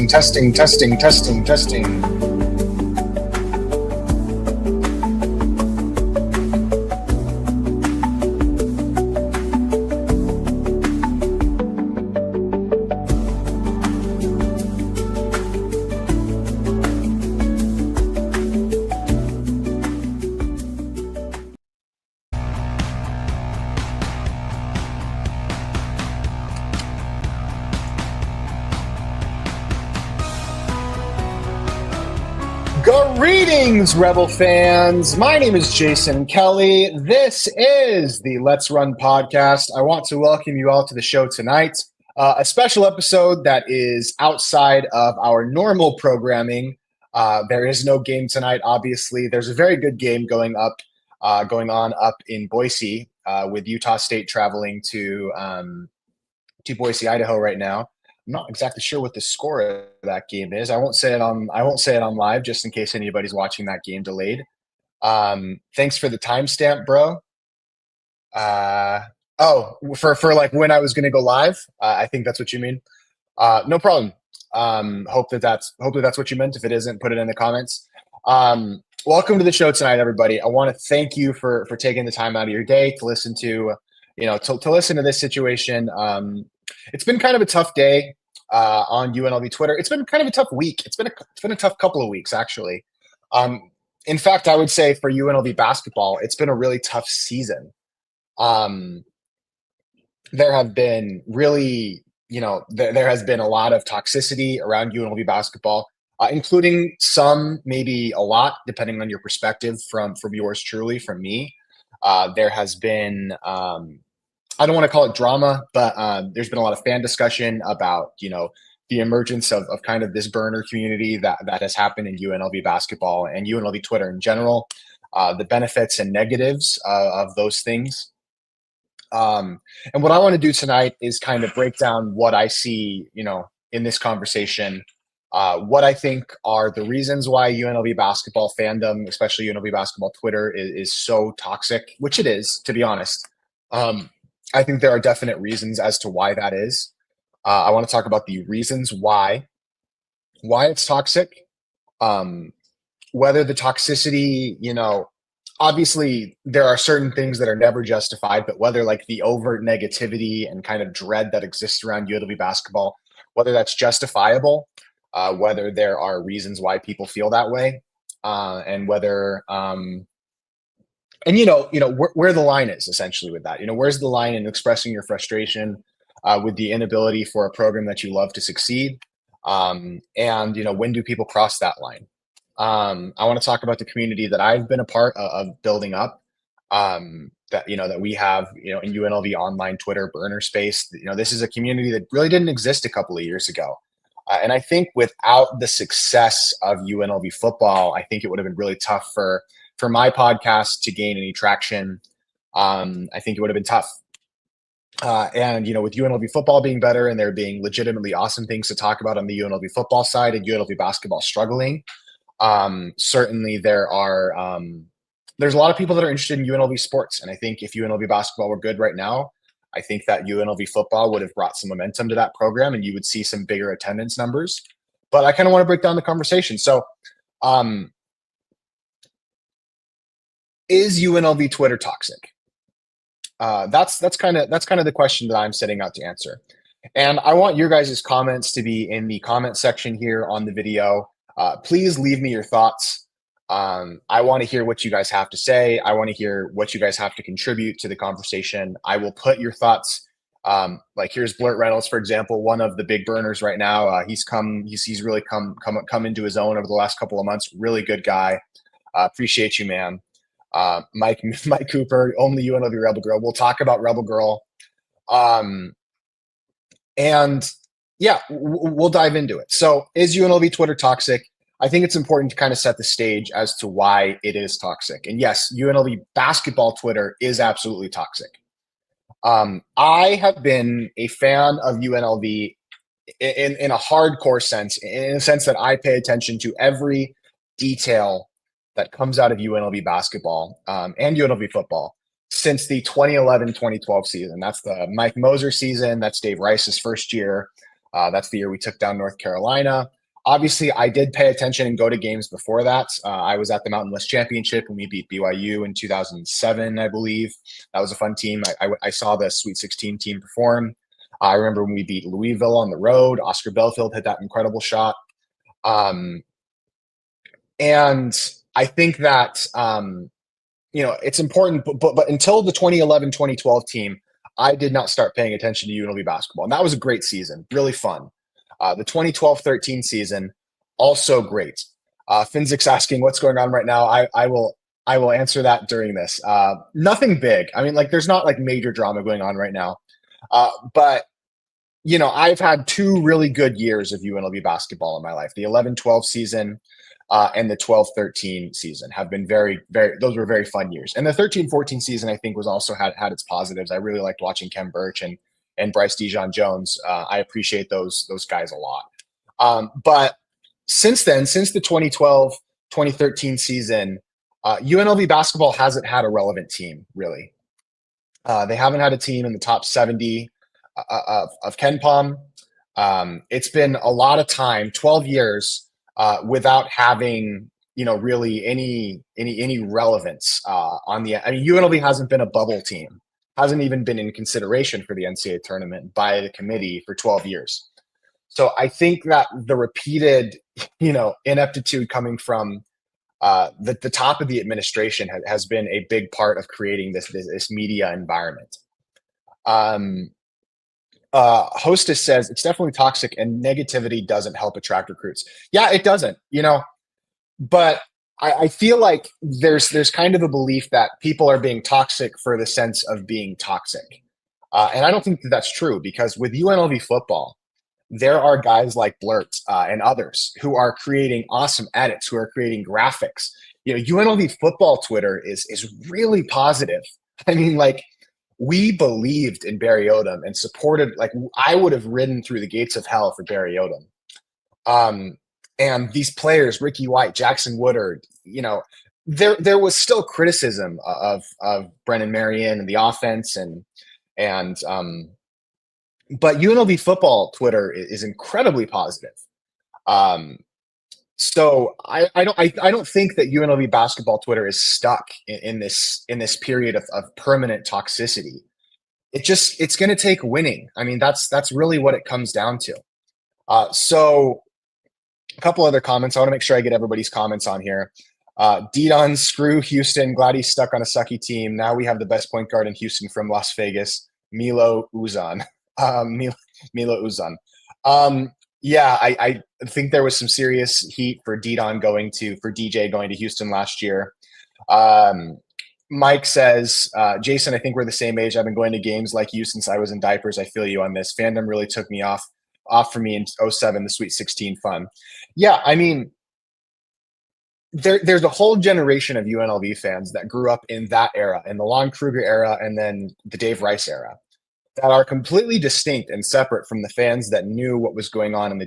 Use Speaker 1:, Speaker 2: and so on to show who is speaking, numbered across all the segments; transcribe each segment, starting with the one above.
Speaker 1: testing, testing, testing, testing, testing. Greetings, Rebel fans. My name is Jason Kelly. This is the Let's Run podcast. I want to welcome you all to the show tonight. A special episode that is outside of our normal programming. There is no game tonight, obviously. There's a very good game going on up in Boise, with Utah State traveling to Boise, Idaho right now. I'm not exactly sure what the score of that game is. I won't say it on live just in case anybody's watching that game delayed. Thanks for the timestamp, bro. For like when I was going to go live. I think that's what you mean. No problem. Hopefully that's what you meant. If it isn't, put it in the comments. Welcome to the show tonight, everybody. I want to thank you for taking the time out of your day to listen to, to listen to this situation. It's been kind of a tough day on UNLV Twitter. It's been kind of a tough week. It's been a tough couple of weeks, actually. In fact, I would say for UNLV basketball, it's been a really tough season. There have been really, there has been a lot of toxicity around UNLV basketball, including some, maybe a lot, depending on your perspective from yours truly, from me. There has been I don't want to call it drama, but there's been a lot of fan discussion about, the emergence of kind of this burner community that has happened in UNLV basketball and UNLV Twitter in general, the benefits and negatives of those things. And what I want to do tonight is kind of break down what I see, in this conversation, what I think are the reasons why UNLV basketball fandom, especially UNLV basketball Twitter, is so toxic, which it is, to be honest. I think there are definite reasons as to why that is. I want to talk about the reasons why it's toxic, whether the toxicity, obviously there are certain things that are never justified, but whether like the overt negativity and kind of dread that exists around UNLV basketball, whether that's justifiable, whether there are reasons why people feel that way, and whether and where the line is essentially with that. Where's the line in expressing your frustration with the inability for a program that you love to succeed, and when do people cross that line? I want to talk about the community that I've been a part of building up. That we have in UNLV online Twitter burner space. This is a community that really didn't exist a couple of years ago, and I think without the success of UNLV football, I think it would have been really tough for my podcast to gain any traction. I think it would have been tough. And with UNLV football being better and there being legitimately awesome things to talk about on the UNLV football side and UNLV basketball struggling, certainly there's a lot of people that are interested in UNLV sports. And I think if UNLV basketball were good right now, I think that UNLV football would have brought some momentum to that program and you would see some bigger attendance numbers. But I kind of want to break down the conversation. So, is UNLV Twitter toxic? That's kind of the question that I'm setting out to answer. And I want your guys' comments to be in the comment section here on the video. Please leave me your thoughts. I want to hear what you guys have to say. I want to hear what you guys have to contribute to the conversation. I will put your thoughts. Like here's Blurt Reynolds, for example, one of the big burners right now. He's really come into his own over the last couple of months. Really good guy. Appreciate you, man. Mike Cooper, only UNLV Rebel Girl. We'll talk about Rebel Girl. And yeah, we'll dive into it. So is UNLV Twitter toxic? I think it's important to kind of set the stage as to why it is toxic. And yes, UNLV basketball Twitter is absolutely toxic. I have been a fan of UNLV in a hardcore sense, in a sense that I pay attention to every detail that comes out of UNLV basketball and UNLV football since the 2011-2012 season. That's the Mike Moser season. That's Dave Rice's first year. That's the year we took down North Carolina. Obviously, I did pay attention and go to games before that. I was at the Mountain West Championship when we beat BYU in 2007, I believe. That was a fun team. I saw the Sweet 16 team perform. I remember when we beat Louisville on the road. Oscar Belfield hit that incredible shot. And I think that, it's important, but until the 2011-2012 team, I did not start paying attention to UNLV basketball. And that was a great season, really fun. The 2012-13 season, also great. Finzik's asking what's going on right now. I will answer that during this. Nothing big. I mean, there's not major drama going on right now. But I've had 2 really good years of UNLV basketball in my life. The 11-12 season and the 12-13 season have been those were very fun years. And the 13-14 season, I think, was also had its positives. I really liked watching Kem Birch and Bryce Dijon-Jones. I appreciate those guys a lot. But since then, since the 2012-2013 season, UNLV basketball hasn't had a relevant team, really. They haven't had a team in the top 70 of KenPom. It's been a lot of time, 12 years, without having really any relevance on the. I mean, UNLV hasn't been a bubble team, hasn't even been in consideration for the NCAA tournament by the committee for 12 years. So I think that the repeated ineptitude coming from the top of the administration has been a big part of creating this media environment. Hostess says it's definitely toxic and negativity doesn't help attract recruits. Yeah, it doesn't, but I feel like there's kind of a belief that people are being toxic for the sense of being toxic. And I don't think that's true, because with UNLV football, there are guys like Blurt and others who are creating awesome edits, who are creating graphics. UNLV football Twitter is really positive. I mean, we believed in Barry Odom and supported, I would have ridden through the gates of hell for Barry Odom. And these players, Ricky White, Jackson Woodard, there was still criticism of Brennan Marion and the offense but UNLV football Twitter is incredibly positive. So I don't think that UNLV basketball Twitter is stuck in this period of permanent toxicity. It's going to take winning. I mean, that's really what it comes down to. So a couple other comments. I want to make sure I get everybody's comments on here. Didon, screw Houston. Glad he's stuck on a sucky team. Now we have the best point guard in Houston from Las Vegas, Milo Uzan. Milo Uzan. Yeah, I think there was some serious heat for DJ going to Houston last year. Mike says, Jason, I think we're the same age. I've been going to games like you since I was in diapers. I feel you on this. Fandom really took me off for me in 2007, the Sweet 16 fun. Yeah, I mean, there's a whole generation of UNLV fans that grew up in that era, in the Lon Kruger era, and then the Dave Rice era, that are completely distinct and separate from the fans that knew what was going on in the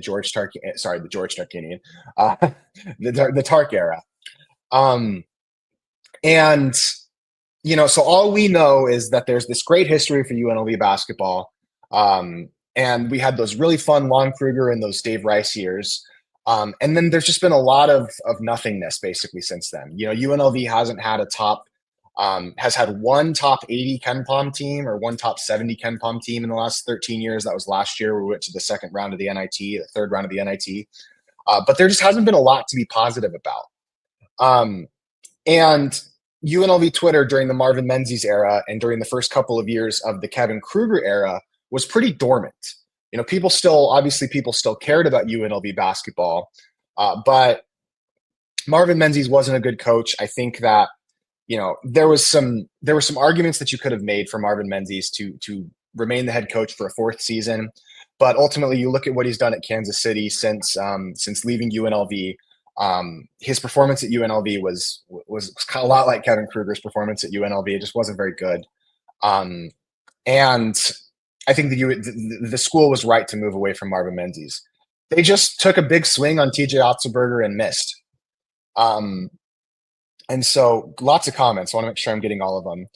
Speaker 1: the Tark era. And, so all we know is that there's this great history for UNLV basketball. And we had those really fun Lon Kruger and those Dave Rice years. And then there's just been a lot of nothingness basically since then. UNLV hasn't had has had one top 80 KenPom team or one top 70 KenPom team in the last 13 years. That was last year. We went to the second round of the NIT, the third round of the NIT. But there just hasn't been a lot to be positive about. And UNLV Twitter during the Marvin Menzies era and during the first couple of years of the Kevin Kruger era was pretty dormant. People still cared about UNLV basketball, but Marvin Menzies wasn't a good coach. I think that there were some arguments that you could have made for Marvin Menzies to remain the head coach for a fourth season, but ultimately you look at what he's done at Kansas City since leaving UNLV. His performance at UNLV was kind of a lot like Kevin Kruger's performance at UNLV. It just wasn't very good, and I think the school was right to move away from Marvin Menzies. They just took a big swing on TJ Otzelberger and missed. And so lots of comments. I want to make sure I'm getting all of them.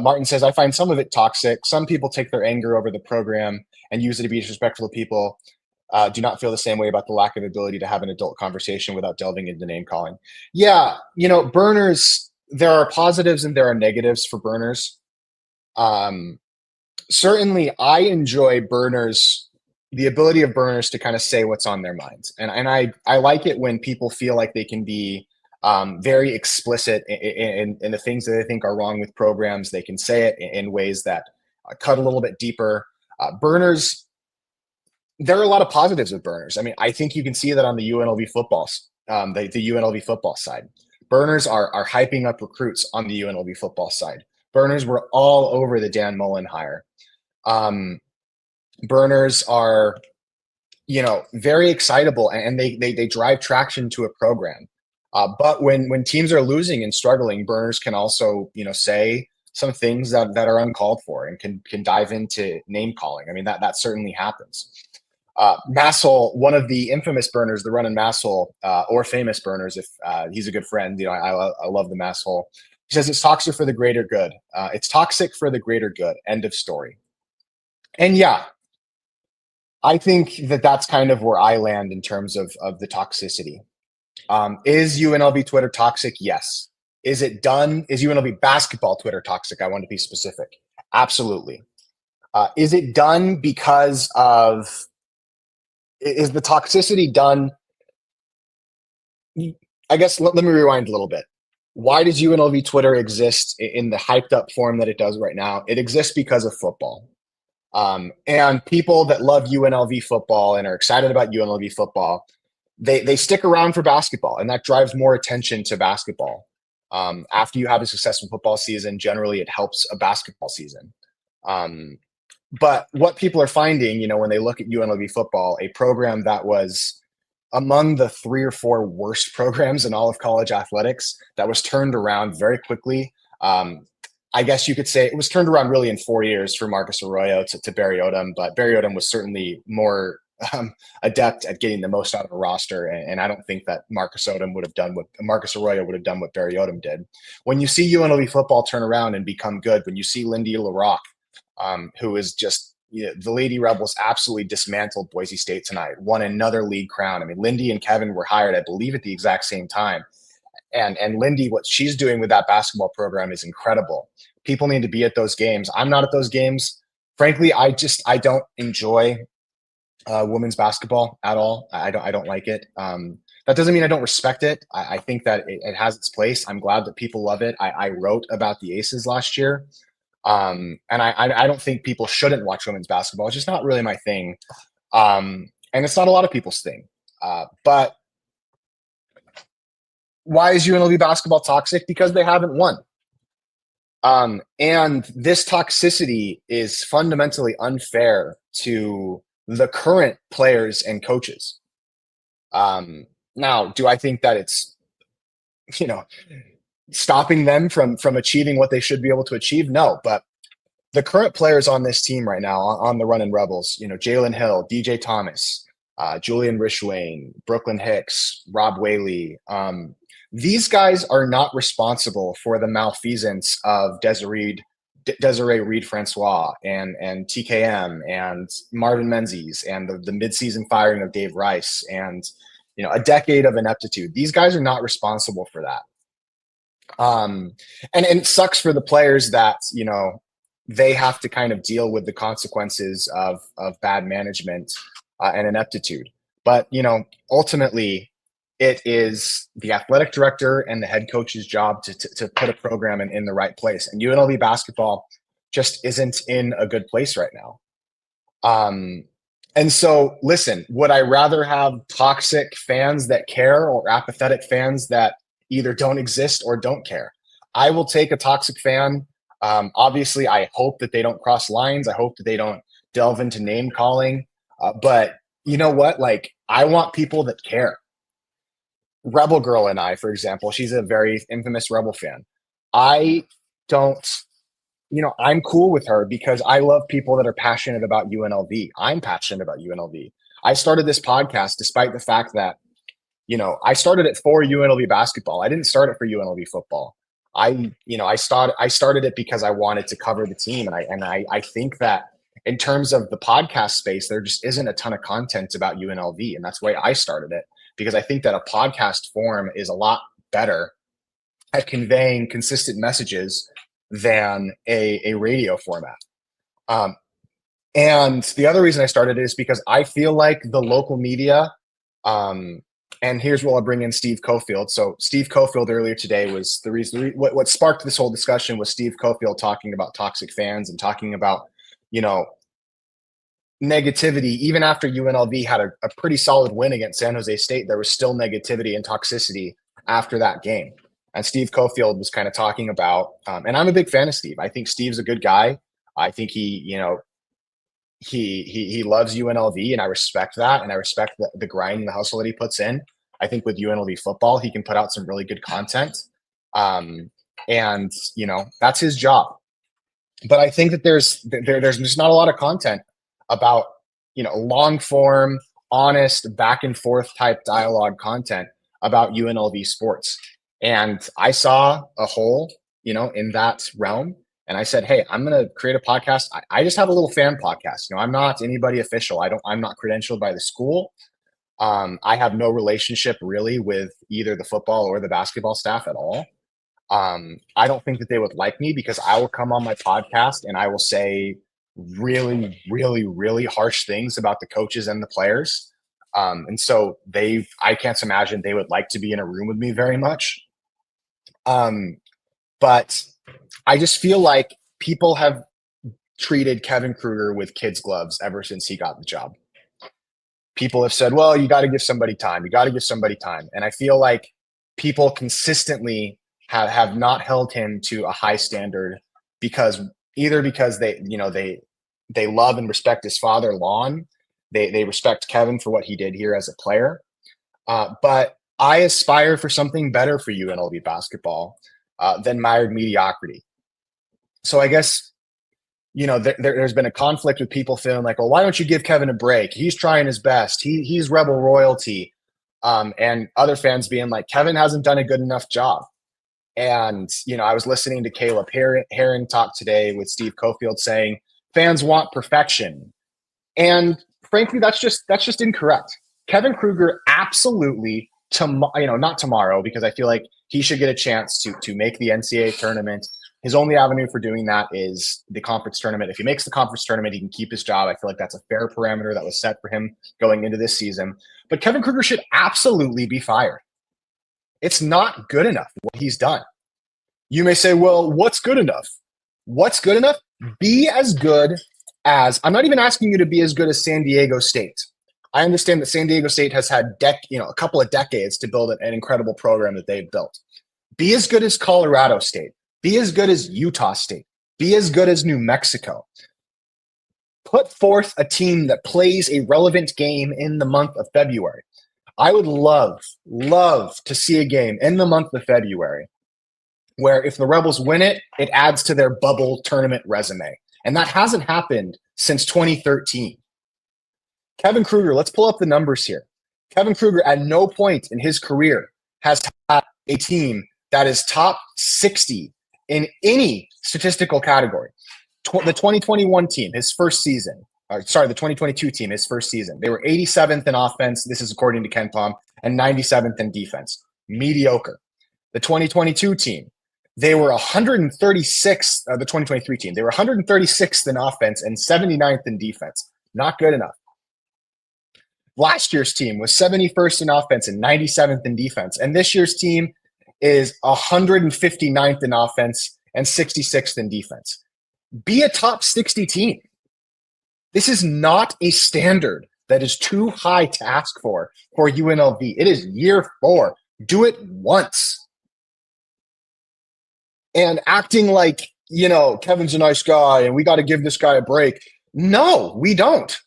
Speaker 1: Martin says, I find some of it toxic. Some people take their anger over the program and use it to be disrespectful to people. do not feel the same way about the lack of ability to have an adult conversation without delving into name calling. Yeah, burners, there are positives and there are negatives for burners. Um, Certainly, I enjoy burners, the ability of burners to kind of say what's on their minds. And I like it when people feel like they can be very explicit in the things that they think are wrong with programs. They can say it in ways that cut a little bit deeper. Burners, there are a lot of positives with burners. I mean, I think you can see that on the UNLV footballs, the UNLV football side. Burners are hyping up recruits on the UNLV football side. Burners were all over the Dan Mullen hire. Um, Burners are, very excitable, and they drive traction to a program. But when teams are losing and struggling, burners can also, say some things that are uncalled for and can dive into name calling. I mean, that certainly happens. Massel, one of the infamous burners, the run in Massel, or famous burners, if he's a good friend, I love the Massel. He says it's toxic for the greater good. It's toxic for the greater good. End of story. And yeah, I think that's kind of where I land in terms of the toxicity. Is UNLV Twitter toxic? Yes. Is it done? Is UNLV basketball Twitter toxic? I want to be specific. Absolutely. Is it done because of? Is the toxicity done? I guess let me rewind a little bit. Why does UNLV Twitter exist in the hyped up form that it does right now? It exists because of football. And people that love UNLV football and are excited about UNLV football, they stick around for basketball, and that drives more attention to basketball. After you have a successful football season, generally it helps a basketball season. But what people are finding, when they look at UNLV football, a program that was among the 3 or 4 worst programs in all of college athletics, that was turned around very quickly. I guess you could say it was turned around really in 4 years for Marcus Arroyo to Barry Odom, but Barry Odom was certainly more adept at getting the most out of a roster. And I don't think that Marcus Arroyo would have done what Barry Odom did. When you see UNLV football turn around and become good, when you see Lindy LaRock, who is just, the Lady Rebels absolutely dismantled Boise State tonight, won another league crown. I mean, Lindy and Kevin were hired, I believe, at the exact same time. And Lindy, what she's doing with that basketball program is incredible. People need to be at those games. I'm not at those games. Frankly, I don't enjoy women's basketball at all. I don't like it. That doesn't mean I don't respect it. I think that it has its place. I'm glad that people love it. I wrote about the Aces last year. And I don't think people shouldn't watch women's basketball. It's just not really my thing. And it's not a lot of people's thing. But why is UNLV basketball toxic? Because they haven't won. And this toxicity is fundamentally unfair to the current players and coaches. Now, do I think that it's, stopping them from achieving what they should be able to achieve? No, but the current players on this team right now on the Runnin' Rebels, Jalen Hill, DJ Thomas, Julian Rishwain, Brooklyn Hicks, Rob Whaley, these guys are not responsible for the malfeasance of Desiree Reed Francois and TKM and Marvin Menzies and the midseason firing of Dave Rice and a decade of ineptitude. These guys are not responsible for that. And it sucks for the players that they have to kind of deal with the consequences of bad management and ineptitude. But ultimately, it is the athletic director and the head coach's job to put a program in the right place. And UNLV basketball just isn't in a good place right now. And so, listen, would I rather have toxic fans that care or apathetic fans that either don't exist or don't care? I will take a toxic fan. Obviously, I hope that they don't cross lines. I hope that they don't delve into name calling. But you know what? Like, I want people that care. Rebel Girl and I, for example, she's a very infamous Rebel fan. I don't, I'm cool with her because I love people that are passionate about UNLV. I'm passionate about UNLV. I started this podcast despite the fact that, I started it for UNLV basketball. I didn't start it for UNLV football. I started it because I wanted to cover the team. And I think that in terms of the podcast space, there just isn't a ton of content about UNLV. And that's why I started it, because I think that a podcast form is a lot better at conveying consistent messages than a radio format. And the other reason I started it is because I feel like the local media, and here's where I'll bring in Steve Cofield. So Steve Cofield earlier today was the reason, what sparked this whole discussion was Steve Cofield talking about toxic fans and talking about, negativity. Even after UNLV had a pretty solid win against San Jose State, there was still negativity and toxicity after that game. And Steve Cofield was kind of talking about, and I'm a big fan of Steve. I think Steve's a good guy. I think he loves UNLV, and I respect that. And I respect the grind and the hustle that he puts in. I think with UNLV football, he can put out some really good content. And that's his job. But I think that there's just not a lot of content about, long form, honest, back and forth type dialogue content about UNLV sports. And I saw a hole, in that realm. And I said, hey, I'm going to create a podcast. I just have a little fan podcast. I'm not anybody official. I'm not credentialed by the school. I have no relationship really with either the football or the basketball staff at all. I don't think that they would like me, because I will come on my podcast and I will say really, really, really harsh things about the coaches and the players. And so I can't imagine they would like to be in a room with me very much. But I just feel like people have treated Kevin Kruger with kids' gloves ever since he got the job. People have said, well, you got to give somebody time. You got to give somebody time. And I feel like people consistently have not held him to a high standard, because they love and respect his father, Lon. They respect Kevin for what he did here as a player. But I aspire for something better for UNLV basketball than mired mediocrity. So I guess, there's been a conflict with people feeling like, well, why don't you give Kevin a break? He's trying his best. He's Rebel royalty. And other fans being like, Kevin hasn't done a good enough job. And, I was listening to Caleb Herring talk today with Steve Cofield saying fans want perfection. And frankly, that's just incorrect. Kevin Kruger absolutely, not tomorrow, because I feel like he should get a chance to make the NCAA tournament. His only avenue for doing that is the conference tournament. If he makes the conference tournament, he can keep his job. I feel like that's a fair parameter that was set for him going into this season. But Kevin Kruger should absolutely be fired. It's not good enough what he's done. You may say, well, what's good enough? What's good enough? Be as good as, I'm not even asking you to be as good as San Diego State. I understand that San Diego State has had a couple of decades to build an incredible program that they've built. Be as good as Colorado State. Be as good as Utah State. Be as good as New Mexico. Put forth a team that plays a relevant game in the month of February. I would love to see a game in the month of February where if the Rebels win it, it adds to their bubble tournament resume. And that hasn't happened since 2013. Kevin Kruger, let's pull up the numbers here. Kevin Kruger at no point in his career has had a team that is top 60 in any statistical category. The 2021 team, his first season, the 2022 team, his first season, they were 87th in offense. This is according to Ken Palm, and 97th in defense. Mediocre. The 2022 team, they were 136th, the 2023 team, they were 136th in offense and 79th in defense. Not good enough. Last year's team was 71st in offense and 97th in defense. And this year's team is 159th in offense and 66th in defense. Be a top 60 team. This is not a standard that is too high to ask for UNLV. It is year 4. Do it once. And acting like, Kevin's a nice guy and we got to give this guy a break. No, we don't.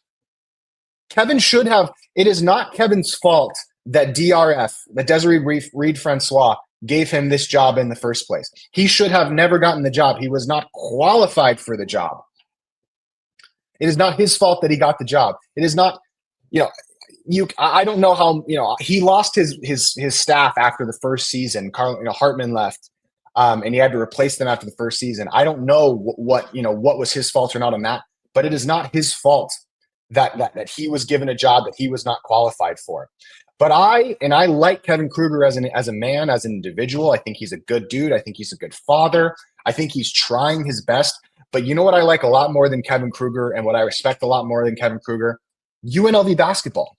Speaker 1: Kevin should have. It is not Kevin's fault that DRF, that Desiree Reed Francois, gave him this job in the first place. He should have never gotten the job. He was not qualified for the job. It is not his fault that he got the job. It is not, I don't know how, he lost his staff after the first season. Hartman left, and he had to replace them after the first season. I don't know what was his fault or not on that. but it is not his fault that he was given a job that he was not qualified for. But I like Kevin Kruger as a man, as an individual. I think he's a good dude. I think he's a good father. I think he's trying his best. But you know what I like a lot more than Kevin Kruger, and what I respect a lot more than Kevin Kruger? UNLV basketball.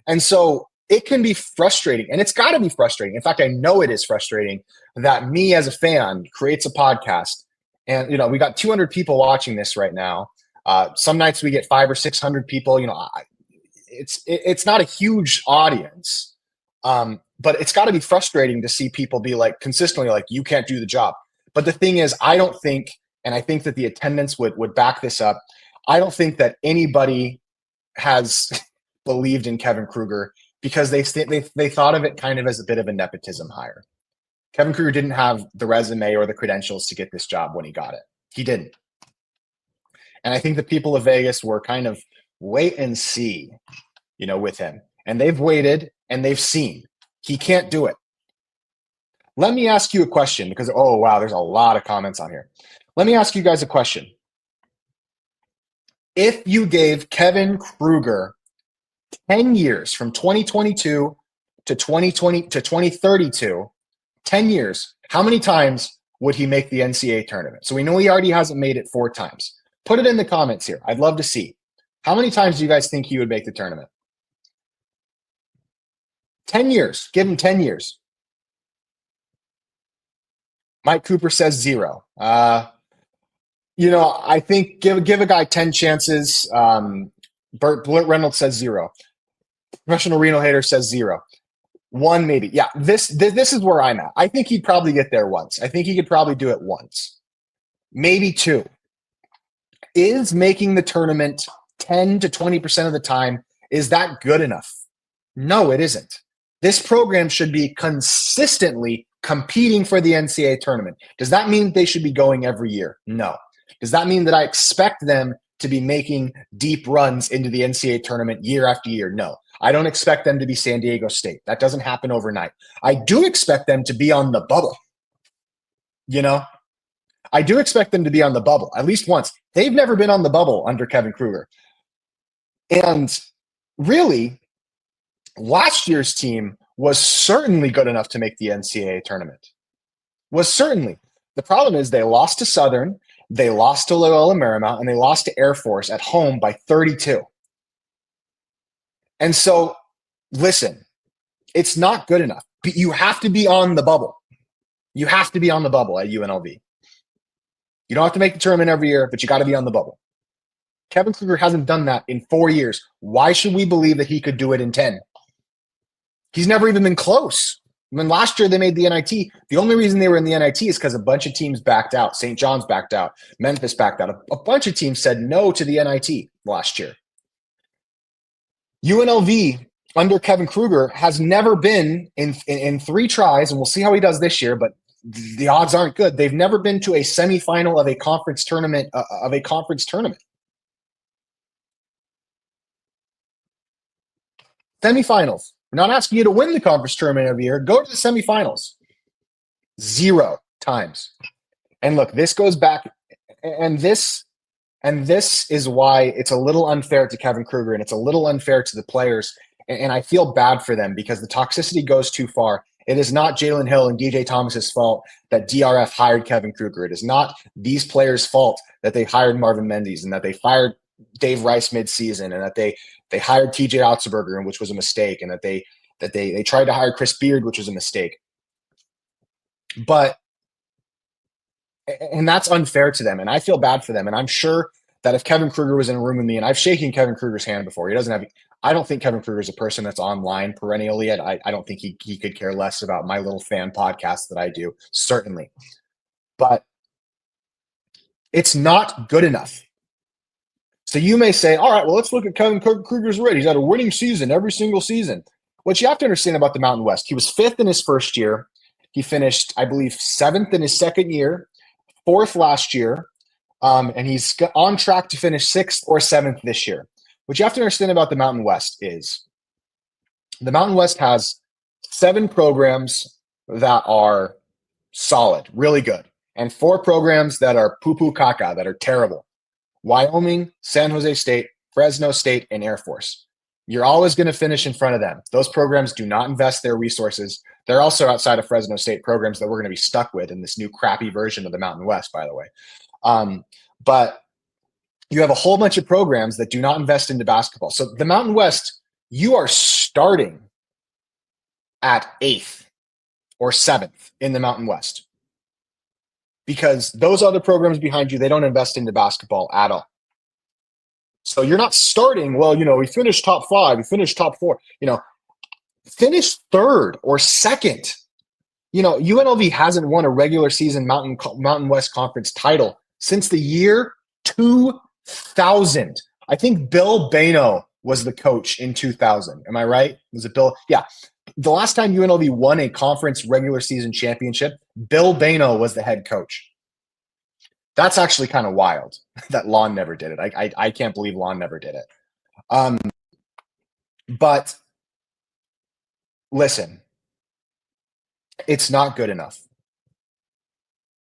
Speaker 1: And so it can be frustrating, and it's got to be frustrating. In fact, I know it is frustrating that me as a fan creates a podcast, and we got 200 people watching this right now. Some nights we get 500 or 600 people. It's not a huge audience, but it's got to be frustrating to see people be like consistently like, you can't do the job. But the thing is, I don't think, and I think that the attendance would back this up, I don't think that anybody has believed in Kevin Kruger because they thought of it kind of as a bit of a nepotism hire. Kevin Kruger didn't have the resume or the credentials to get this job when he got it. He didn't. And I think the people of Vegas were kind of wait and see, with him. And they've waited and they've seen. He can't do it. Let me ask you a question because, oh, wow, there's a lot of comments on here. Let me ask you guys a question. If you gave Kevin Kruger 10 years from 2022 to 2032, 10 years, how many times would he make the NCAA tournament? So we know he already hasn't made it 4 times. Put it in the comments here. I'd love to see. How many times do you guys think he would make the tournament? 10 years. Give him 10 years. Mike Cooper says 0. I think give a guy 10 chances. Burt Reynolds says 0. Professional Renal Hater says 0. 1 maybe. Yeah, this is where I'm at. I think he'd probably get there once. I think he could probably do it once. Maybe 2. Is making the tournament 10 to 20% of the time, is that good enough? No, it isn't. This program should be consistently competing for the NCAA tournament. Does that mean they should be going every year? No. Does that mean that I expect them to be making deep runs into the NCAA tournament year after year? No. I don't expect them to be San Diego State. That doesn't happen overnight. I do expect them to be on the bubble. I do expect them to be on the bubble at least once. They've never been on the bubble under Kevin Kruger. And really, last year's team was certainly good enough to make the NCAA tournament. Was certainly. The problem is they lost to Southern, they lost to Loyola Marymount, and they lost to Air Force at home by 32. And so, listen, it's not good enough. You have to be on the bubble. You have to be on the bubble at UNLV. You don't have to make the tournament every year, but you got to be on the bubble. Kevin Kruger hasn't done that in 4 years. Why should we believe that he could do it in 10? He's never even been close. Last year they made the NIT. The only reason they were in the NIT is because a bunch of teams backed out. St. John's backed out. Memphis backed out. A bunch of teams said no to the NIT last year. UNLV under Kevin Kruger has never been in 3 tries, and we'll see how he does this year, but the odds aren't good. They've never been to a semifinal of a conference tournament. Semifinals. We're not asking you to win the conference tournament every year. Go to the semifinals. 0 times. And look, this goes back, and this is why it's a little unfair to Kevin Kruger, and it's a little unfair to the players. And I feel bad for them because the toxicity goes too far. It is not Jalen Hill and DJ Thomas's fault that DRF hired Kevin Kruger. It is not these players' fault that they hired Marvin Mendes and that they fired Dave Rice midseason and that they hired TJ Otzelberger, which was a mistake, and that they tried to hire Chris Beard, which was a mistake. And that's unfair to them, and I feel bad for them. And I'm sure that if Kevin Kruger was in a room with me, and I've shaken Kevin Kruger's hand before, I don't think Kevin Kruger is a person that's online perennially. I don't think he could care less about my little fan podcast that I do, certainly. But it's not good enough. So you may say, all right, well, let's look at Kevin Kruger's rate. He's had a winning season every single season. What you have to understand about the Mountain West, he was 5th in his first year. He finished, I believe, 7th in his second year, 4th last year, and he's on track to finish 6th or 7th this year. What you have to understand about the Mountain West is the Mountain West has 7 programs that are solid, really good, and 4 programs that are poo-poo caca, that are terrible. Wyoming, San Jose State, Fresno State, and Air Force. You're always going to finish in front of them. Those programs do not invest their resources. They're also outside of Fresno State programs that we're going to be stuck with in this new crappy version of the Mountain West, by the way. But you have a whole bunch of programs that do not invest into basketball. So the Mountain West, you are starting at 8th or 7th in the Mountain West because those other programs behind you, they don't invest into basketball at all. So you're not starting, well, we finished top 5, we finished top 4, finish 3rd or 2nd. UNLV hasn't won a regular season Mountain West Conference title since the year 2000. I think Bill Bano was the coach in 2000. Am I right? Was it Bill? Yeah. The last time UNLV won a conference regular season championship, Bill Bano was the head coach. That's actually kind of wild that Lon never did it. I can't believe Lon never did it. But listen, it's not good enough.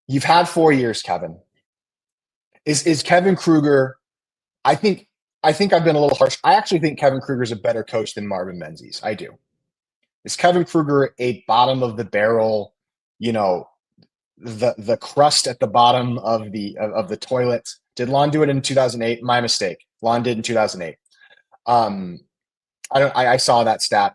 Speaker 1: You've had 4 years, Kevin. Is Kevin Kruger? I think I've been a little harsh. I actually think Kevin Kruger is a better coach than Marvin Menzies. I do. Is Kevin Kruger a bottom of the barrel, the crust at the bottom of the toilet? Did Lon do it in 2008? My mistake. Lon did in 2008. I saw that stat.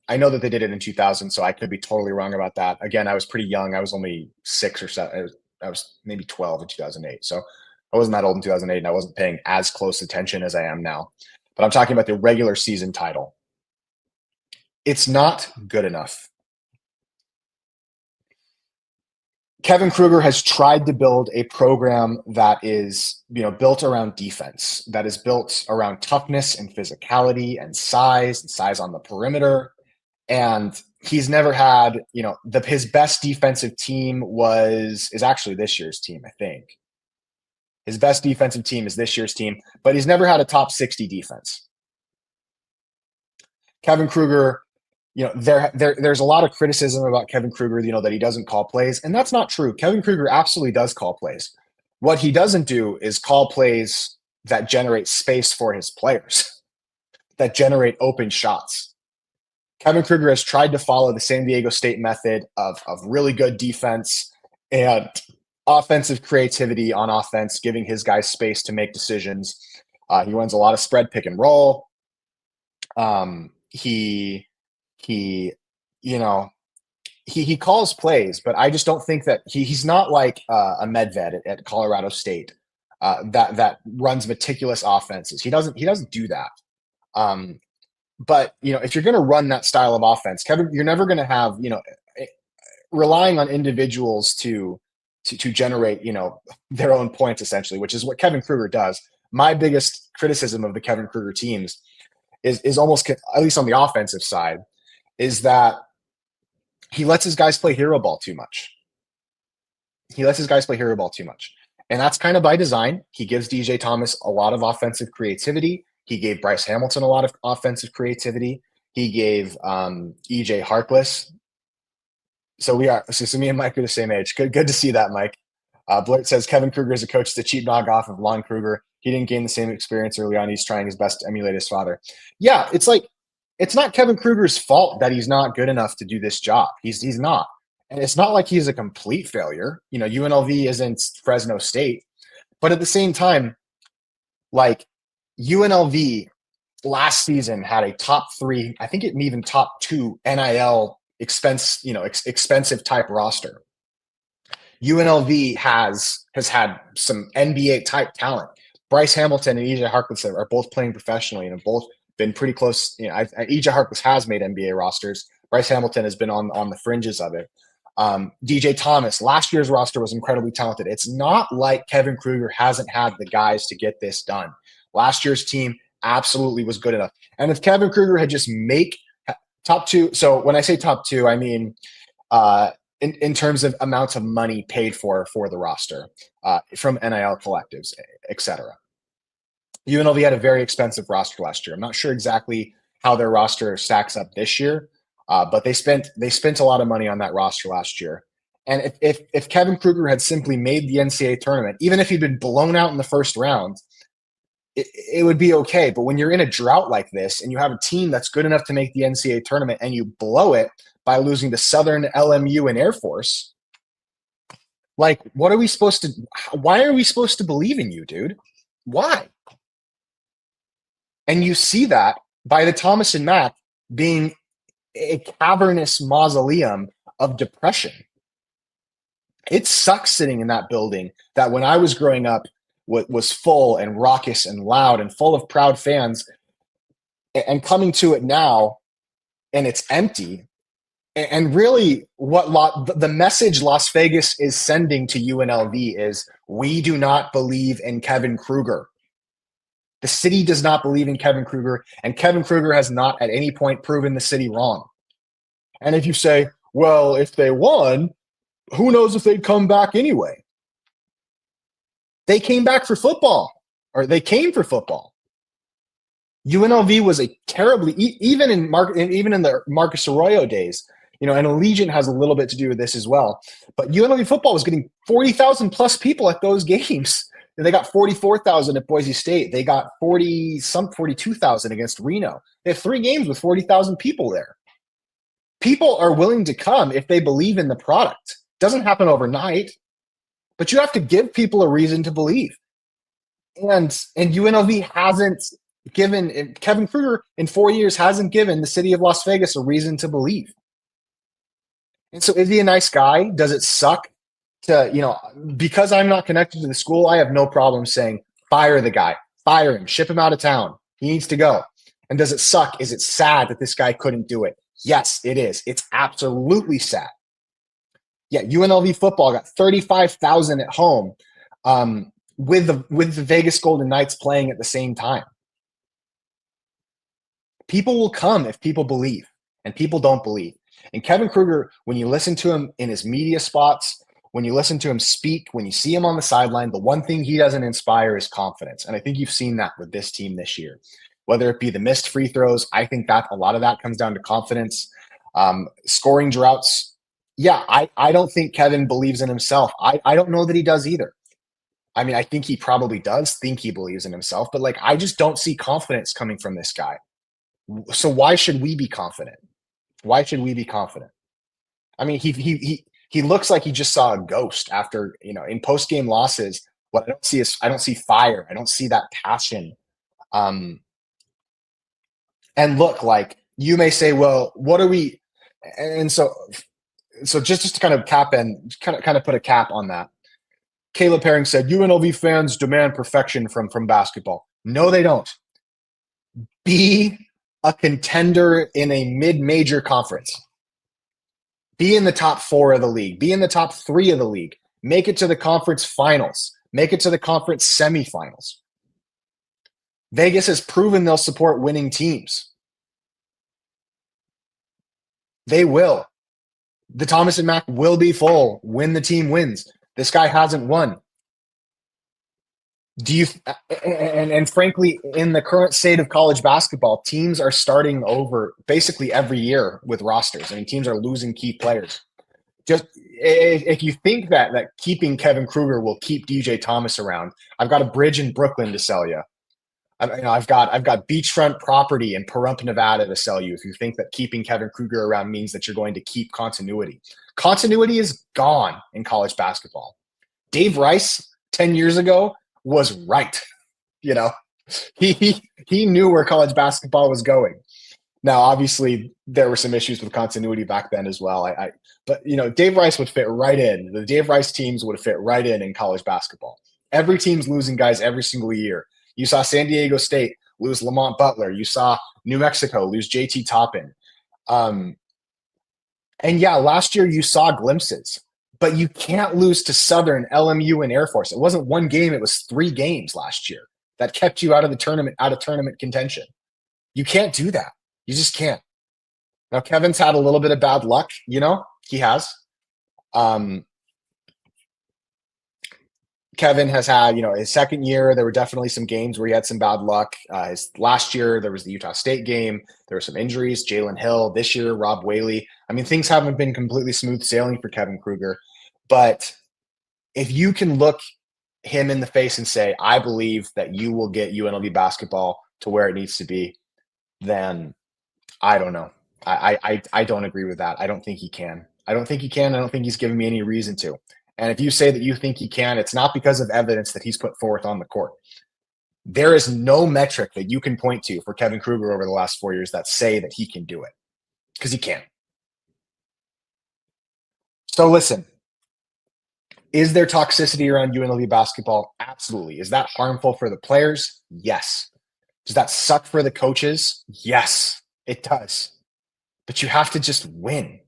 Speaker 1: I know that they did it in 2000, so I could be totally wrong about that. Again, I was pretty young. I was only 6 or 7. I was maybe 12 in 2008. So I wasn't that old in 2008, and I wasn't paying as close attention as I am now. But I'm talking about the regular season title. It's not good enough. Kevin Kruger has tried to build a program that is, built around defense, that is built around toughness and physicality and size on the perimeter. And he's never had, his best defensive team is actually this year's team, I think. His best defensive team is this year's team, but he's never had a top 60 defense. Kevin Kruger, there's a lot of criticism about Kevin Kruger, that he doesn't call plays, and that's not true. Kevin Kruger absolutely does call plays. What he doesn't do is call plays that generate space for his players, that generate open shots. Kevin Kruger has tried to follow the San Diego State method of really good defense and offensive creativity on offense, giving his guys space to make decisions. He runs a lot of spread pick and roll. He calls plays, but I just don't think that he's not like a Medved at Colorado State that runs meticulous offenses. He doesn't do that. But if you're going to run that style of offense, Kevin, you're never going to have relying on individuals to generate their own points, essentially, which is what Kevin Kruger does. My biggest criticism of the Kevin Kruger teams is almost, at least on the offensive side, is that he lets his guys play hero ball too much. And that's kind of by design. He gives DJ Thomas a lot of offensive creativity. He gave Bryce Hamilton a lot of offensive creativity. He gave EJ Harkless. So me and Mike are the same age. Good to see that, Mike. Blurt says Kevin Kruger is a coach, the cheap knockoff of Lon Kruger. He didn't gain the same experience early on. He's trying his best to emulate his father. Yeah, it's not Kevin Kruger's fault that he's not good enough to do this job. He's not. And it's not like he's a complete failure. UNLV isn't Fresno State. But at the same time, UNLV last season had a top 3, I think it even top 2 NIL expensive type roster. UNLV has had some NBA type talent. Bryce Hamilton and EJ Harkless are both playing professionally and have both been pretty close. EJ Harkless has made NBA rosters. Bryce Hamilton has been on the fringes of it. DJ Thomas, last year's roster was incredibly talented. It's not like Kevin Kruger hasn't had the guys to get this done. Last year's team absolutely was good enough. And if Kevin Kruger had just make top 2, so when I say top 2, I mean in terms of amounts of money paid for the roster from NIL collectives, etc. UNLV had a very expensive roster last year. I'm not sure exactly how their roster stacks up this year, but they spent a lot of money on that roster last year. And if Kevin Kruger had simply made the NCAA tournament, even if he'd been blown out in the first round, it would be okay. But when you're in a drought like this and you have a team that's good enough to make the NCAA tournament and you blow it by losing to Southern, LMU, and Air Force, like, what are we supposed to? Why are we supposed to believe in you, dude? Why? And you see that by the Thomas and Mack being a cavernous mausoleum of depression. It sucks sitting in that building that when I was growing up was full and raucous and loud and full of proud fans, and coming to it now and it's empty. And really, the message Las Vegas is sending to UNLV is, we do not believe in Kevin Kruger. The city does not believe in Kevin Kruger, and Kevin Kruger has not at any point proven the city wrong. And if you say, well, if they won, who knows if they'd come back anyway? They came back for football, or they came for football. UNLV was a terribly, even in the Marcus Arroyo days, and Allegiant has a little bit to do with this as well. But UNLV football was getting 40,000 plus people at those games. And they got 44,000 at Boise State. They got 42,000 against Reno. They have 3 games with 40,000 people there. People are willing to come if they believe in the product. It doesn't happen overnight, but you have to give people a reason to believe. And UNLV hasn't given, Kevin Kruger in 4 years hasn't given the city of Las Vegas a reason to believe. And so is he a nice guy? Does it suck to, because I'm not connected to the school, I have no problem saying, fire the guy, fire him, ship him out of town. He needs to go. And does it suck? Is it sad that this guy couldn't do it? Yes, it is. It's absolutely sad. Yeah, UNLV football got 35,000 at home with the Vegas Golden Knights playing at the same time. People will come if people believe, and people don't believe. And Kevin Kruger, when you listen to him in his media spots, when you listen to him speak, when you see him on the sideline, the one thing he doesn't inspire is confidence. And I think you've seen that with this team this year. Whether it be the missed free throws, I think that a lot of that comes down to confidence. Scoring droughts, yeah, I don't think Kevin believes in himself. I don't know that he does either. I mean, I think he probably does think he believes in himself, but I just don't see confidence coming from this guy. So why should we be confident? Why should we be confident? I mean, he looks like he just saw a ghost after, in post-game losses. What I don't see is, I don't see fire. I don't see that passion. And look, you may say, well, what are we? And so just to kind of cap and kind of put a cap on that. Caleb Herring said, UNLV fans demand perfection from basketball. No, they don't. Be a contender in a mid-major conference. Be in the top 4 of the league. Be in the top 3 of the league. Make it to the conference finals. Make it to the conference semifinals. Vegas has proven they'll support winning teams. They will. The Thomas and Mack will be full when the team wins. This guy hasn't won. And frankly, in the current state of college basketball, teams are starting over basically every year with rosters. I mean, teams are losing key players. Just if you think that keeping Kevin Kruger will keep DJ Thomas around, I've got a bridge in Brooklyn to sell you. I've got beachfront property in Pahrump, Nevada to sell you. If you think that keeping Kevin Kruger around means that you're going to keep continuity, continuity is gone in college basketball. Dave Rice 10 years ago was right. He knew where college basketball was going. Now, obviously, there were some issues with continuity back then as well. But Dave Rice would fit right in. The Dave Rice teams would fit right in college basketball. Every team's losing guys every single year. You saw San Diego State lose Lamont Butler. You saw New Mexico lose JT Toppin. And yeah, last year you saw glimpses. But you can't lose to Southern, LMU, and Air Force. It wasn't one game, it was 3 games last year that kept you out of the tournament, out of tournament contention. You can't do that. You just can't. Now, Kevin's had a little bit of bad luck, he has. Kevin has had, his second year, there were definitely some games where he had some bad luck. His last year, there was the Utah State game. There were some injuries, Jalen Hill. This year, Rob Whaley. I mean, things haven't been completely smooth sailing for Kevin Kruger. But if you can look him in the face and say, I believe that you will get UNLV basketball to where it needs to be, then I don't know. I don't agree with that. I don't think he can. I don't think he can. I don't think he's given me any reason to. And if you say that you think he can, it's not because of evidence that he's put forth on the court. There is no metric that you can point to for Kevin Kruger over the last 4 years that say that he can do it, because he can't. So listen, is there toxicity around UNLV basketball? Absolutely. Is that harmful for the players? Yes. Does that suck for the coaches? Yes, it does. But you have to just win.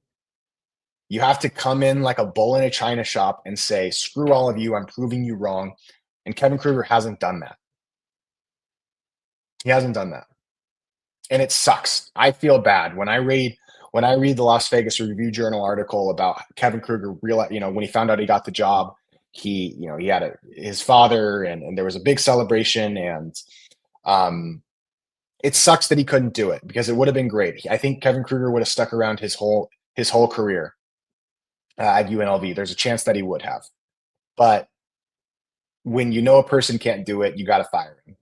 Speaker 1: You have to come in like a bull in a china shop and say, screw all of you, I'm proving you wrong. And Kevin Kruger hasn't done that. He hasn't done that. And it sucks. I feel bad when I read the Las Vegas Review Journal article about Kevin Kruger, when he found out he got the job, he had his father, and there was a big celebration, and it sucks that he couldn't do it, because it would have been great. I think Kevin Kruger would have stuck around his whole career at UNLV. There's a chance that he would have. But when you know a person can't do it, you got to fire him.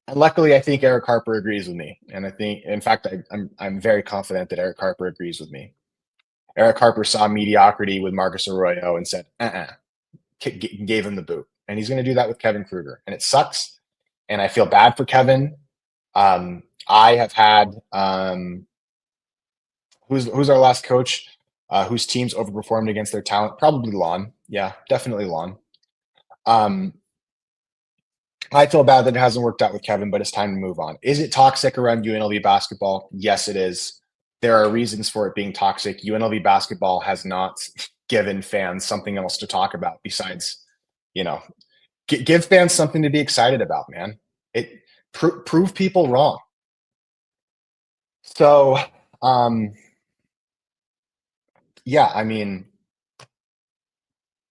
Speaker 1: And luckily, I think Eric Harper agrees with me. And I think, in fact, I'm very confident that Eric Harper agrees with me. Eric Harper saw mediocrity with Marcus Arroyo and said, gave him the boot. And he's going to do that with Kevin Kruger. And it sucks. And I feel bad for Kevin. I have had who's our last coach whose teams overperformed against their talent? Probably Lon. Yeah, definitely Lon. I feel bad that it hasn't worked out with Kevin, but it's time to move on. Is it toxic around UNLV basketball? Yes, it is. There are reasons for it being toxic. UNLV basketball has not given fans something else to talk about besides, give fans something to be excited about, man. Prove people wrong. So, yeah, I mean,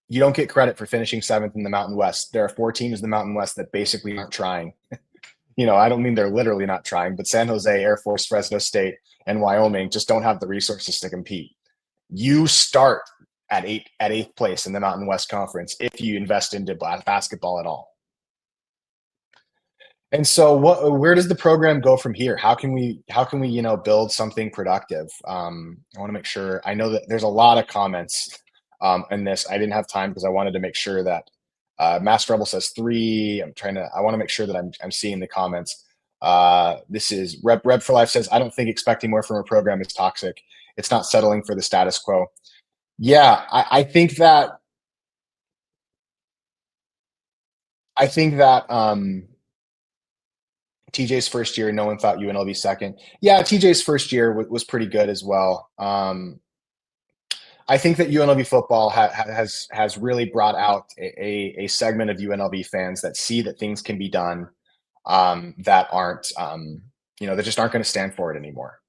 Speaker 1: you don't get credit for finishing 7th in the Mountain West. There are 4 teams in the Mountain West that basically aren't trying. I don't mean they're literally not trying, but San Jose, Air Force, Fresno State, and Wyoming just don't have the resources to compete. You start at eighth place in the Mountain West Conference if you invest into basketball at all. And so where does the program go from here? How can we build something productive? I want to make sure. I know that there's a lot of comments in this. I didn't have time because I wanted to make sure that Master Rebel says 3. I want to make sure that I'm seeing the comments. This is Rep for Life says, I don't think expecting more from a program is toxic. It's not settling for the status quo. Yeah, I think that TJ's first year, no one thought UNLV second. Yeah, TJ's first year was pretty good as well. I think that UNLV football has really brought out a segment of UNLV fans that see that things can be done, that aren't, that just aren't going to stand for it anymore.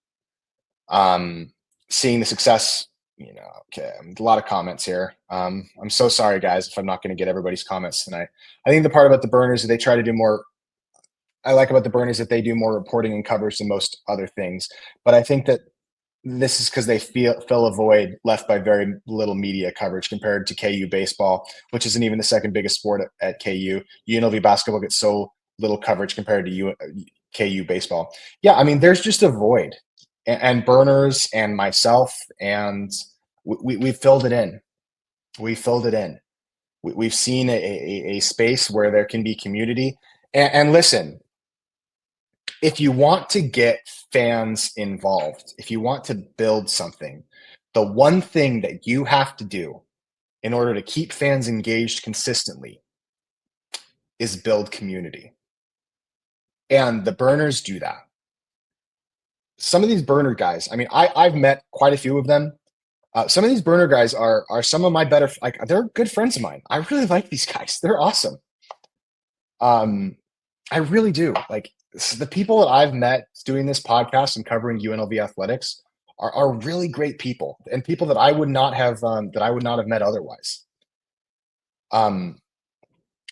Speaker 1: Seeing the success, okay, a lot of comments here. I'm so sorry, guys, if I'm not going to get everybody's comments tonight. I think the part about the Burners is they try to do more. I like about the Burners that they do more reporting and coverage than most other things. But I think that this is because they fill a void left by very little media coverage compared to KU baseball, which isn't even the second biggest sport at KU. UNLV basketball gets so little coverage compared to KU baseball. Yeah, I mean, there's just a void. And Burners and myself, and we filled it in. We filled it in. We've seen a space where there can be community. And listen, if you want to get fans involved, if you want to build something, the one thing that you have to do in order to keep fans engaged consistently is build community. And the Burners do that. Some of these Burner guys, I mean, I've met quite a few of them. Some of these Burner guys are some of my better, they're good friends of mine. I really like these guys. They're awesome. I really do. The people that I've met doing this podcast and covering UNLV athletics are really great people, and people that I would not have met otherwise.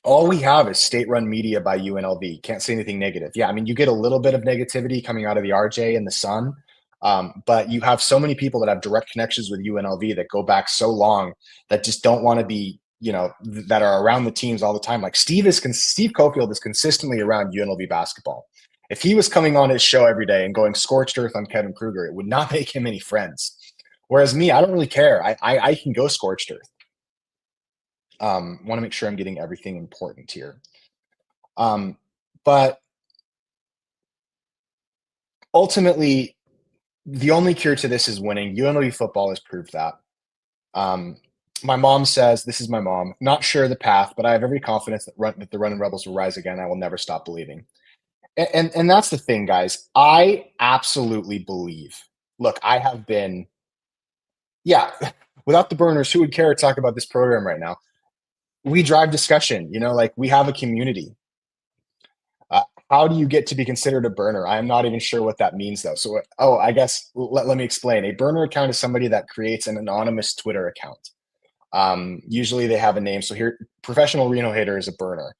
Speaker 1: All we have is state-run media by UNLV. Can't say anything negative. Yeah, I mean, you get a little bit of negativity coming out of the RJ and the Sun, But you have so many people that have direct connections with UNLV that go back so long that just don't want to be, that are around the teams all the time. Like Steve Cofield is consistently around UNLV basketball. If he was coming on his show every day and going scorched earth on Kevin Kruger, it would not make him any friends. Whereas me, I don't really care. I can go scorched earth. Want to make sure I'm getting everything important here. But ultimately, the only cure to this is winning. UNLV football has proved that. My mom says, this is my mom, not sure the path, but I have every confidence that the Running Rebels will rise again. I will never stop believing. And that's the thing, guys. I absolutely believe. Look, I have been, yeah, without the burners, who would care to talk about this program right now? We drive discussion, like we have a community. How do you get to be considered a burner? I'm not even sure what that means, though. So, I guess let me explain. A burner account is somebody that creates an anonymous Twitter account. Usually they have a name. So here, Professional Reno Hater is a burner.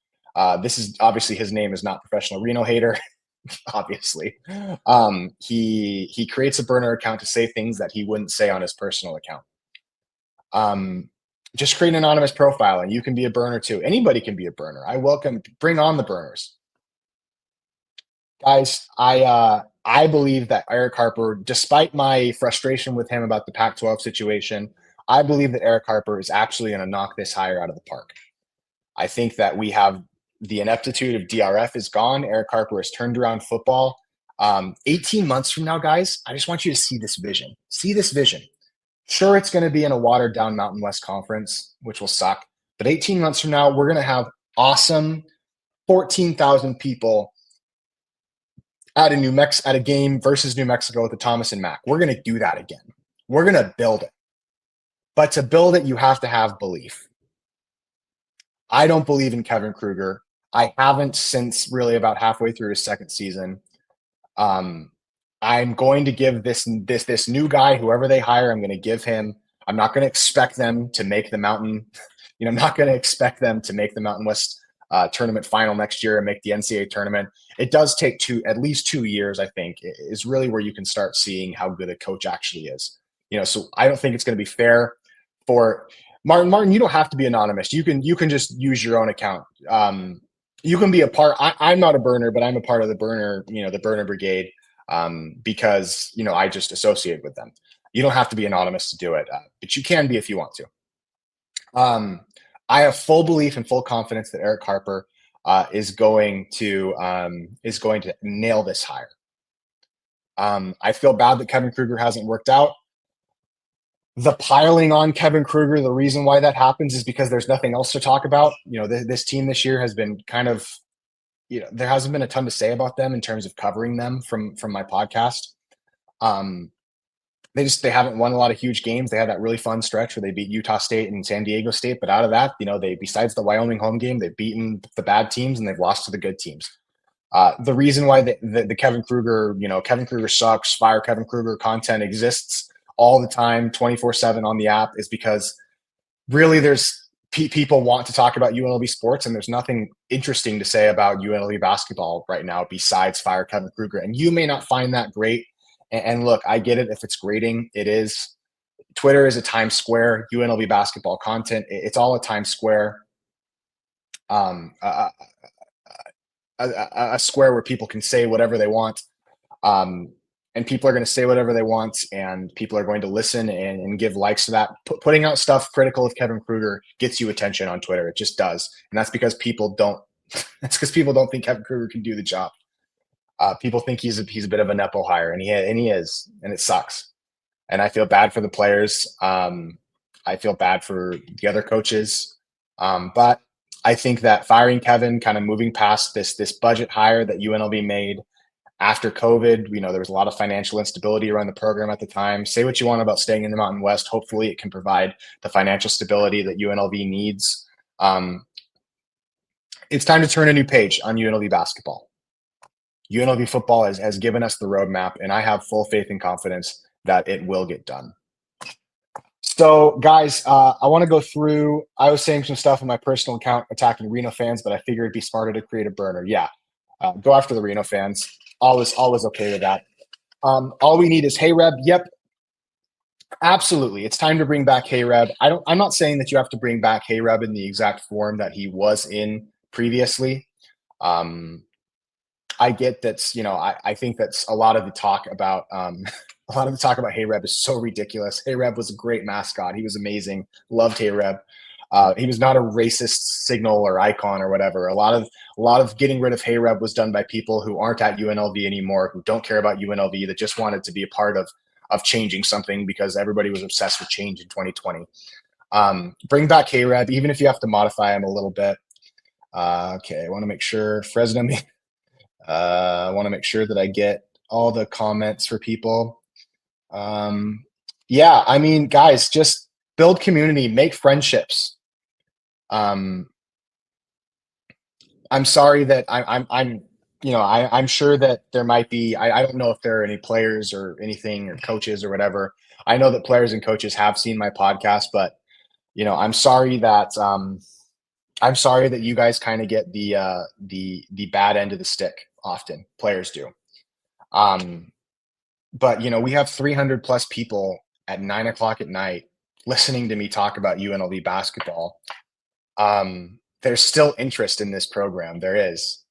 Speaker 1: This is obviously his name is not Professional Reno Hater. Obviously, he creates a burner account to say things that he wouldn't say on his personal account. Just create an anonymous profile, and you can be a burner too. Anybody can be a burner. Bring on the burners. Guys, I believe that Eric Harper, despite my frustration with him about the Pac-12 situation, I believe that Eric Harper is actually going to knock this hire out of the park. I think that we have the ineptitude of DRF is gone. Eric Harper has turned around football. 18 months from now, guys, I just want you to see this vision. See this vision. Sure, it's going to be in a watered down Mountain West conference, which will suck. But 18 months from now, we're going to have awesome 14,000 people at a game versus New Mexico with the Thomas and Mack. We're going to do that again. We're going to build it. But to build it, you have to have belief. I don't believe in Kevin Kruger. I haven't since really about halfway through his second season. I'm going to give this new guy, whoever they hire, I'm going to give him. I'm not going to expect them to make the Mountain. I'm not going to expect them to make the Mountain West tournament final next year and make the NCAA tournament. It does take at least 2 years, I think, is really where you can start seeing how good a coach actually is. So I don't think it's going to be fair for Martin. You don't have to be anonymous. You can just use your own account. You can be a part. I'm not a burner, but I'm a part of the burner. The burner brigade, because I just associate with them. You don't have to be anonymous to do it, but you can be if you want to. I have full belief and full confidence that Eric Harper is going to nail this hire. I feel bad that Kevin Kruger hasn't worked out. The piling on Kevin Kruger, the reason why that happens is because there's nothing else to talk about. This team this year has been kind of, there hasn't been a ton to say about them in terms of covering them from my podcast. They haven't won a lot of huge games. They had that really fun stretch where they beat Utah State and San Diego State. But out of that, besides the Wyoming home game, they've beaten the bad teams and they've lost to the good teams. The reason why the Kevin Kruger, Kevin Kruger sucks, fire Kevin Kruger content exists all the time, 24/7 on the app, is because really there's people want to talk about UNLV sports, and there's nothing interesting to say about UNLV basketball right now besides fire Kevin Kruger. And you may not find that great. And look, I get it. If it's grading, it is. Twitter is a Times Square. UNLV basketball content, it's all a Times Square. A square where people can say whatever they want. And people are going to say whatever they want, and people are going to listen and give likes to that. Putting out stuff critical of Kevin Kruger gets you attention on Twitter. It just does. And that's because people don't think Kevin Kruger can do the job. People think he's a bit of a nepo hire, and he is, and it sucks. And I feel bad for the players. I feel bad for the other coaches. But I think that firing Kevin, kind of moving past this budget hire that UNLV made after COVID, there was a lot of financial instability around the program at the time. Say what you want about staying in the Mountain West. Hopefully it can provide the financial stability that UNLV needs. It's time to turn a new page on UNLV basketball. UNLV football has given us the roadmap, and I have full faith and confidence that it will get done. So, guys, I want to go through. I was saying some stuff on my personal account attacking Reno fans, but I figured it'd be smarter to create a burner. Yeah, go after the Reno fans. Always okay with that. All we need is Hey Reb. Yep, absolutely. It's time to bring back Hey Reb. I'm not saying that you have to bring back Hey Reb in the exact form that he was in previously. Um, I get that's, I think that's a lot of the talk about a lot of the talk about Hey Reb is so ridiculous. Hey Reb was a great mascot. He was amazing. Loved Hey Reb. He was not a racist signal or icon or whatever. A lot of getting rid of Hey Reb was done by people who aren't at UNLV anymore, who don't care about UNLV, that just wanted to be a part of changing something because everybody was obsessed with change in 2020. Bring back Hey Reb, even if you have to modify him a little bit. Okay, I want to make sure Fresno. I want to make sure that I get all the comments for people. Yeah, I mean, guys, just build community, make friendships. I'm sorry that I'm sure that there might be. I don't know if there are any players or anything or coaches or whatever. I know that players and coaches have seen my podcast, but I'm sorry that you guys kind of get the bad end of the stick often. Players do. But we have 300 plus people at 9 o'clock at night listening to me talk about UNLV basketball. There's still interest in this program. There is.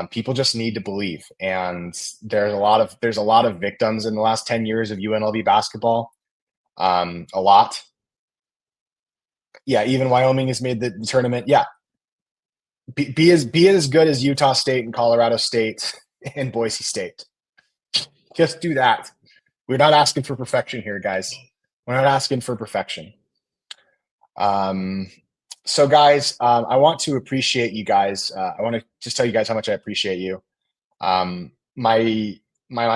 Speaker 1: People just need to believe, and there's a lot of victims in the last 10 years of UNLV basketball. A lot. Yeah, even Wyoming has made the tournament. Yeah, be as good as Utah State and Colorado State and Boise State. Just do that. We're not asking for perfection here, guys. We're not asking for perfection. So guys, I want to appreciate you guys. I want to just tell you guys how much I appreciate you. My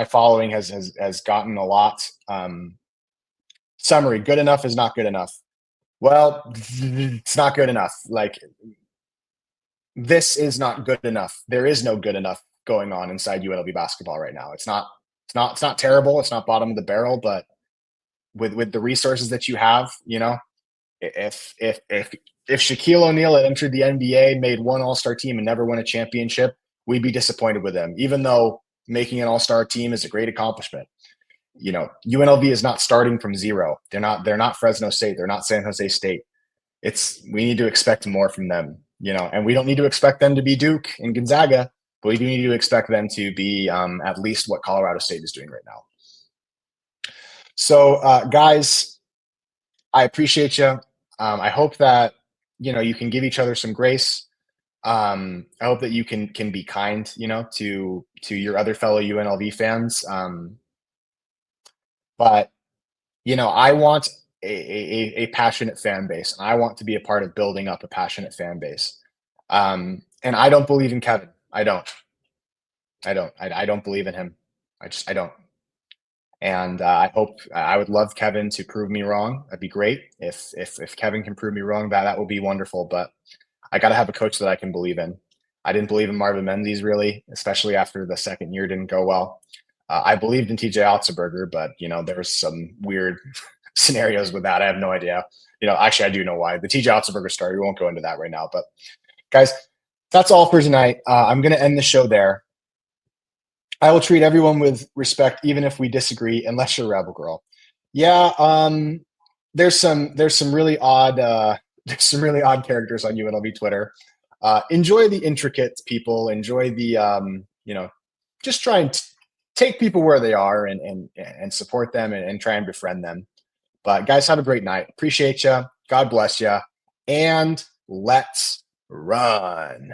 Speaker 1: following has gotten a lot. Summary: good enough is not good enough. Well, it's not good enough. Like, this is not good enough. There is no good enough going on inside UNLV basketball right now. It's not terrible. It's not bottom of the barrel, but with the resources that you have, if Shaquille O'Neal had entered the NBA, made one All-Star team and never won a championship, we'd be disappointed with him, even though making an All-Star team is a great accomplishment. UNLV is not starting from zero. They're not Fresno State. They're not San Jose State. We need to expect more from them, and we don't need to expect them to be Duke and Gonzaga, but we do need to expect them to be at least what Colorado State is doing right now. So, guys, I appreciate you. I hope that you can give each other some grace. I hope that you can be kind, to your other fellow UNLV fans. But I want a passionate fan base, and I want to be a part of building up a passionate fan base. And I don't believe in Kevin. I don't believe in him. I don't. And I would love Kevin to prove me wrong. That'd be great. If Kevin can prove me wrong, that would be wonderful. But I got to have a coach that I can believe in. I didn't believe in Marvin Menzies, really, especially after the second year didn't go well. I believed in TJ Otzelberger, but there was some weird scenarios with that. I have no idea. Actually, I do know why. The TJ Otzelberger story. We won't go into that right now. But guys, that's all for tonight. I'm going to end the show there. I will treat everyone with respect, even if we disagree, unless you're a Rebel Girl. Yeah, there's some really odd characters on UNLV Twitter. Enjoy the intricate people. Enjoy the just try and take people where they are and support them and try and befriend them. But guys, have a great night. Appreciate you. God bless you. And let's run.